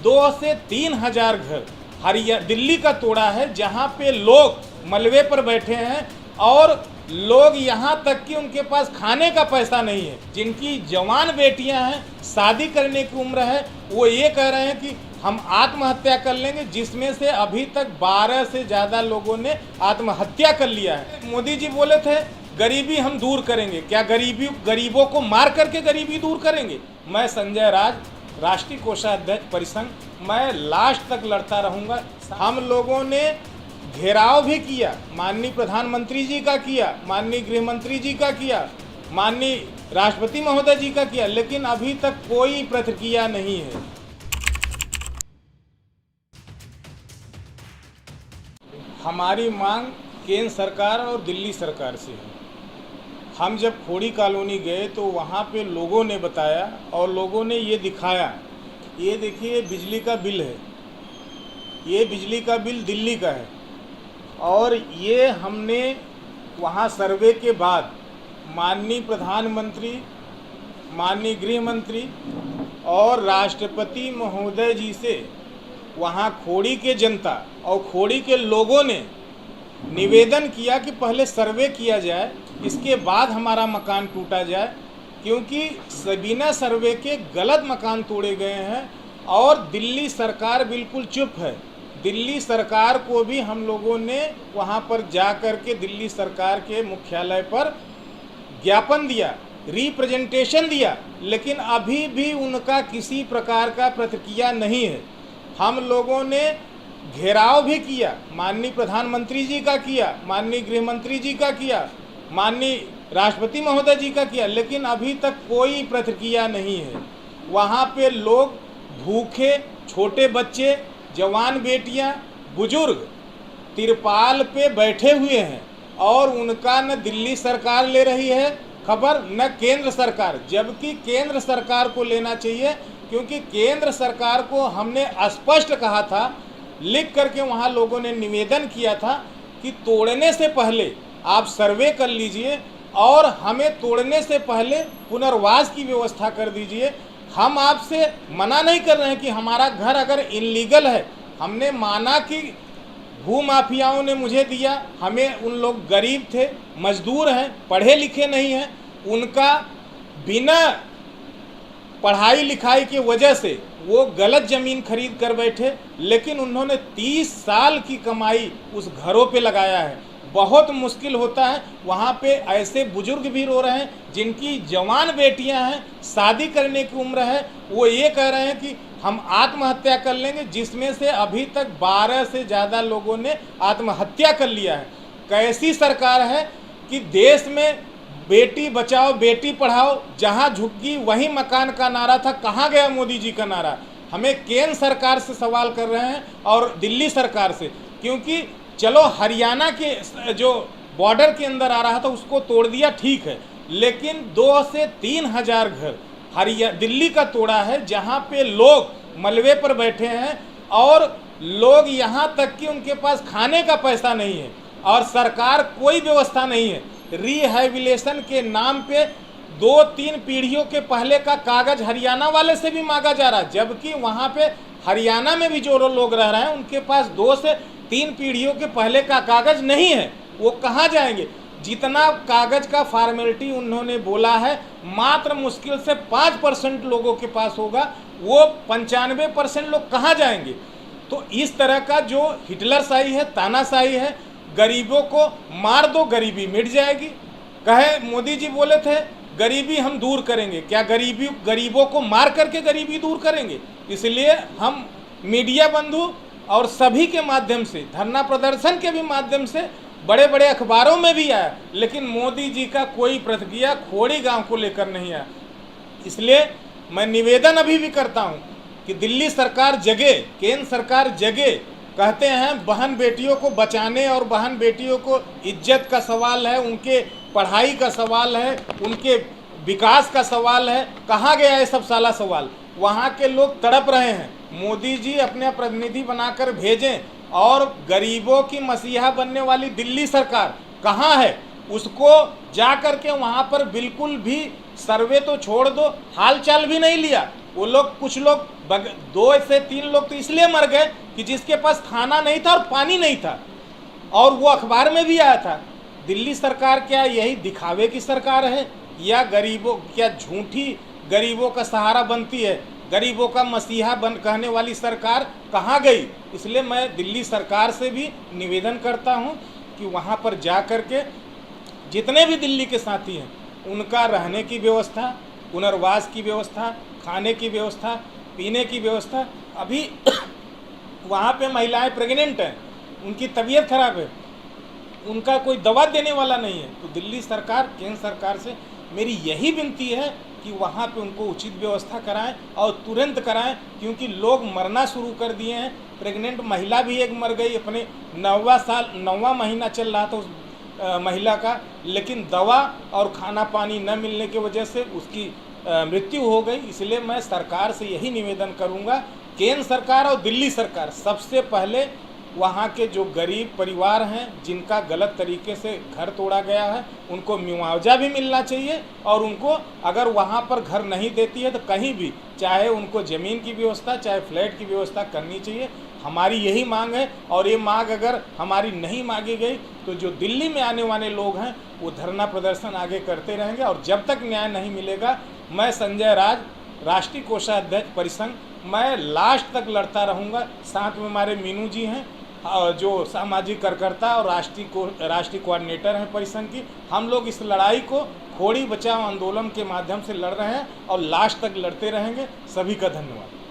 2 से 3 हजार घर दिल्ली का तोड़ा है, जहां पे लोग मलबे पर बैठे हैं और लोग यहां तक कि उनके पास खाने का पैसा नहीं है। जिनकी जवान बेटियां हैं, शादी करने की उम्र है, वो ये कह रहे हैं कि हम आत्महत्या कर लेंगे, जिसमें से अभी तक 12 से ज़्यादा लोगों ने आत्महत्या कर लिया है। मोदी जी बोले थे गरीबी हम दूर करेंगे, क्या गरीबों को मार करके गरीबी दूर करेंगे? मैं संजय राज, राष्ट्रीय कोषाध्यक्ष परिसंघ, मैं लास्ट तक लड़ता रहूँगा। हम लोगों ने घेराव भी किया, माननीय प्रधानमंत्री जी का किया, माननीय गृह मंत्री जी का किया, माननीय राष्ट्रपति महोदय जी का किया, लेकिन अभी तक कोई प्रतिक्रिया नहीं है। हमारी मांग केंद्र सरकार और दिल्ली सरकार से है। हम जब खोड़ी कॉलोनी गए तो वहाँ पे लोगों ने बताया और लोगों ने ये दिखाया, ये देखिए बिजली का बिल है, ये बिजली का बिल दिल्ली का है। और ये हमने वहाँ सर्वे के बाद माननीय प्रधानमंत्री, माननीय गृह मंत्री और राष्ट्रपति महोदय जी से वहाँ खोड़ी के जनता और खोड़ी के लोगों ने निवेदन किया कि पहले सर्वे किया जाए, इसके बाद हमारा मकान टूटा जाए, क्योंकि बिना सर्वे के गलत मकान तोड़े गए हैं। और दिल्ली सरकार बिल्कुल चुप है। दिल्ली सरकार को भी हम लोगों ने वहाँ पर जा कर के दिल्ली सरकार के मुख्यालय पर ज्ञापन दिया, रिप्रेजेंटेशन दिया, लेकिन अभी भी उनका किसी प्रकार का प्रतिक्रिया नहीं है। हम लोगों ने घेराव भी किया, माननीय प्रधानमंत्री जी का किया, माननीय गृह मंत्री जी का किया, माननीय राष्ट्रपति महोदय जी का किया, लेकिन अभी तक कोई प्रतिक्रिया नहीं है। वहाँ पे लोग भूखे, छोटे बच्चे, जवान बेटियां, बुजुर्ग तिरपाल पे बैठे हुए हैं और उनका न दिल्ली सरकार ले रही है खबर, न केंद्र सरकार, जबकि केंद्र सरकार को लेना चाहिए, क्योंकि केंद्र सरकार को हमने स्पष्ट कहा था, लिख करके वहाँ लोगों ने निवेदन किया था कि तोड़ने से पहले आप सर्वे कर लीजिए और हमें तोड़ने से पहले पुनर्वास की व्यवस्था कर दीजिए। हम आपसे मना नहीं कर रहे हैं कि हमारा घर अगर इनलीगल है, हमने माना कि भूमाफियाओं ने मुझे दिया, हमें उन लोग गरीब थे, मजदूर हैं, पढ़े लिखे नहीं हैं, उनका बिना पढ़ाई लिखाई की वजह से वो गलत ज़मीन खरीद कर बैठे, लेकिन उन्होंने 30 साल की कमाई उस घरों पे लगाया है। बहुत मुश्किल होता है। वहाँ पे ऐसे बुजुर्ग भी रो रहे हैं जिनकी जवान बेटियां हैं, शादी करने की उम्र है, वो ये कह रहे हैं कि हम आत्महत्या कर लेंगे, जिसमें से अभी तक 12 से ज़्यादा लोगों ने आत्महत्या कर लिया है। कैसी सरकार है कि देश में बेटी बचाओ बेटी पढ़ाओ, जहाँ झुग्गी वहीं मकान का नारा था, कहाँ गया मोदी जी का नारा? हमें केंद्र सरकार से सवाल कर रहे हैं और दिल्ली सरकार से, क्योंकि चलो हरियाणा के जो बॉर्डर के अंदर आ रहा था उसको तोड़ दिया, ठीक है, लेकिन 2 से 3 हजार घर दिल्ली का तोड़ा है, जहाँ पे लोग मलबे पर बैठे हैं और लोग यहाँ तक कि उनके पास खाने का पैसा नहीं है और सरकार कोई व्यवस्था नहीं है। रिहैबिलिटेशन के नाम पे 2-3 पीढ़ियों के पहले का कागज हरियाणा वाले से भी मांगा जा रहा है, जबकि वहाँ पे हरियाणा में भी जो लोग रह रहे हैं उनके पास 2 से 3 पीढ़ियों के पहले का कागज नहीं है। वो कहाँ जाएंगे? जितना कागज का फॉर्मेलिटी उन्होंने बोला है, मात्र मुश्किल से 5% लोगों के पास होगा, वो 95% लोग कहाँ जाएंगे? तो इस तरह का जो हिटलरशाही है, तानाशाही है, गरीबों को मार दो गरीबी मिट जाएगी। कहे मोदी जी बोले थे गरीबी हम दूर करेंगे, क्या गरीबों को मार करके गरीबी दूर करेंगे? इसलिए हम मीडिया बंधु और सभी के माध्यम से, धरना प्रदर्शन के भी माध्यम से, बड़े बड़े अखबारों में भी आया, लेकिन मोदी जी का कोई प्रतिक्रिया खोड़ी गांव को लेकर नहीं आया। इसलिए मैं निवेदन अभी भी करता हूं कि दिल्ली सरकार जगे, केंद्र सरकार जगे। कहते हैं बहन बेटियों को बचाने और बहन बेटियों को इज्जत का सवाल है, उनके पढ़ाई का सवाल है, उनके विकास का सवाल है, कहाँ गया ये सब साला सवाल? वहाँ के लोग तड़प रहे हैं। मोदी जी अपने प्रतिनिधि बनाकर भेजें और गरीबों की मसीहा बनने वाली दिल्ली सरकार कहाँ है, उसको जा कर के वहाँ पर बिल्कुल भी सर्वे तो छोड़ दो, हालचाल भी नहीं लिया। वो लोग कुछ लोग 2 से 3 लोग तो इसलिए मर गए कि जिसके पास खाना नहीं था और पानी नहीं था, और वो अखबार में भी आया था। दिल्ली सरकार क्या यही दिखावे की सरकार है, या गरीबों क्या झूठी गरीबों का सहारा बनती है? गरीबों का मसीहा बन कहने वाली सरकार कहाँ गई? इसलिए मैं दिल्ली सरकार से भी निवेदन करता हूँ कि वहाँ पर जा कर के जितने भी दिल्ली के साथी हैं उनका रहने की व्यवस्था, पुनर्वास की व्यवस्था, खाने की व्यवस्था, पीने की व्यवस्था। अभी वहाँ पे महिलाएं प्रेग्नेंट हैं, उनकी तबीयत खराब है, उनका कोई दवा देने वाला नहीं है। तो दिल्ली सरकार, केंद्र सरकार से मेरी यही विनती है कि वहाँ पे उनको उचित व्यवस्था कराएं और तुरंत कराएं, क्योंकि लोग मरना शुरू कर दिए हैं। प्रेग्नेंट महिला भी एक मर गई, अपने 9वां महीना चल रहा था उस महिला का, लेकिन दवा और खाना पानी न मिलने की वजह से उसकी मृत्यु हो गई। इसलिए मैं सरकार से यही निवेदन करूंगा, केंद्र सरकार और दिल्ली सरकार सबसे पहले वहाँ के जो गरीब परिवार हैं जिनका गलत तरीके से घर तोड़ा गया है उनको मुआवजा भी मिलना चाहिए, और उनको अगर वहाँ पर घर नहीं देती है तो कहीं भी चाहे उनको ज़मीन की व्यवस्था, चाहे फ्लैट की व्यवस्था करनी चाहिए। हमारी यही मांग है, और ये मांग अगर हमारी नहीं मांगी गई तो जो दिल्ली में आने वाले लोग हैं वो धरना प्रदर्शन आगे करते रहेंगे। और जब तक न्याय नहीं मिलेगा, मैं संजय राज, राष्ट्रीय कोषाध्यक्ष परिसंघ, मैं लास्ट तक लड़ता रहूँगा। साथ में हमारे मीनू जी हैं जो सामाजिक कार्यकर्ता और राष्ट्रीय कोऑर्डिनेटर हैं परिसंघ की। हम लोग इस लड़ाई को खोड़ी बचाओ आंदोलन के माध्यम से लड़ रहे हैं और लास्ट तक लड़ते रहेंगे। सभी का धन्यवाद।